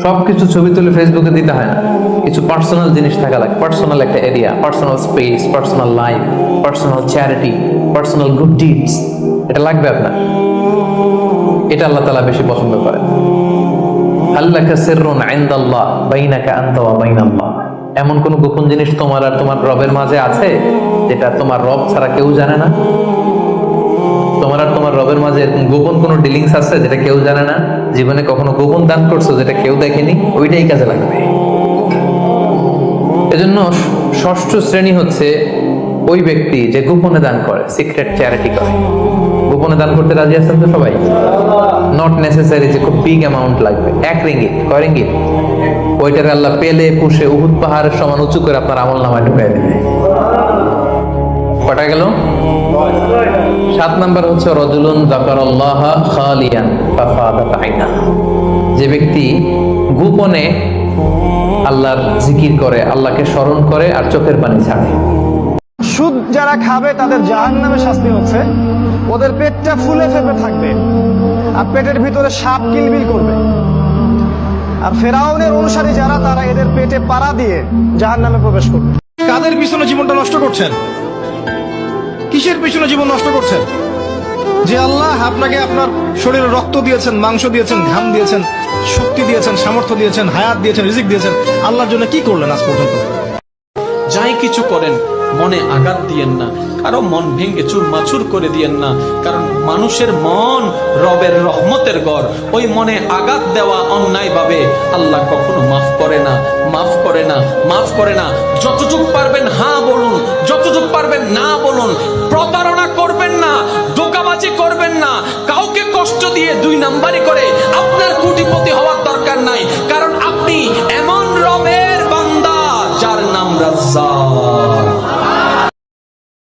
সবকিছু ছবি তুলে ফেসবুকে দিতে হয় না, কিছু পার্সোনাল জিনিস থাকা লাগে, পার্সোনাল একটা area, personal space, personal life, personal charity, personal good deeds, এটা লাগবে আপনার। এটা আল্লাহ তাআলা বেশি পছন্দ করেন। আল্লাকা সিররুন ইনদাল্লাহ বাইনাকা আনতা ওয়া বাইনাল্লাহ, এমন কোন গোপন জিনিস তোমার আর তোমার রবের মাঝে আছে যেটা তোমার রব ছাড়া কেউ জানে না? তোমার আর তোমার রবের মাঝে এরকম গোপন কোনো ডিলিংস আছে যেটা কেউ জানে না? জীবনে কখনো গোপন দান করছো যেটা কেউ দেখেনি? ওইটাই কাজে লাগবে। এজন্য ষষ্ঠ শ্রেণী হচ্ছে ওই ব্যক্তি যে গোপনে দান করে, সিক্রেট চ্যারিটি করে। গোপনে দান করতে রাজি আছেন তো সবাই? নট নেসেসারি যে খুব বিগ অ্যামাউন্ট লাগবে। 1 রিঙ্গিত, কয় রিঙ্গিত? ওইটারে আল্লাহ পেলে পুষে উহুদ পাহাড়ের সমান উঁচু করে আপনার আমল নামায় ঢুকাই দেবে। কটা গেল? 7 নাম্বার হচ্ছে রাজুলুন যাকারাল্লাহ খালিয়ান ফাফাদাত আইনা, যে ব্যক্তি গোপনে আল্লাহর জিকির করে, আল্লাহকে স্মরণ করে আর চোখের পানি ছাড়ে। সুদ যারা খাবে তাদের জাহান্নামে শাস্তি হচ্ছে, ওদের পেটটা ফুলে ফেপে থাকবে আর পেটের ভিতরে সাপ কিলবিল করবে। আর ফেরাউনের অনুসারী যারা, তারা এদের পেটে পাড়া দিয়ে জাহান্নামে প্রবেশ করবে। কাদের পিছনে জীবনটা নষ্ট করছেন? কিসের পিছনে জীবন নষ্ট করছেন? যে আল্লাহ আপনাকে আপনার শরীরে রক্ত দিয়েছেন, মাংস দিয়েছেন, ঘাম দিয়েছেন, শক্তি দিয়েছেন, সামর্থ্য দিয়েছেন, হায়াত দিয়েছেন, রিজিক দিয়েছেন, আল্লাহর জন্য কি করলেন আজ পর্যন্ত? যাই কিছু করেন মনে আঘাত দিয়েন না, কারো মন ভেঙে চুরমাচুর করে দিয়েন না, কারণ মানুষের মন রবের রহমতের গড়। ওই মনে আঘাত দেওয়া অন্যায় ভাবে আল্লাহ কখনো মাফ করে না, মাফ করে না, মাফ করে না। যতটুক পারবেন হ্যাঁ বলুন, যতটুক পারবেন না বলুন। প্রতারণা করবেন না, ধোঁকাবাজি করবেন না, কাউকে কষ্ট দিয়ে 2 নাম্বারি করে আপনার কোটিপতি হওয়ার দরকার নাই।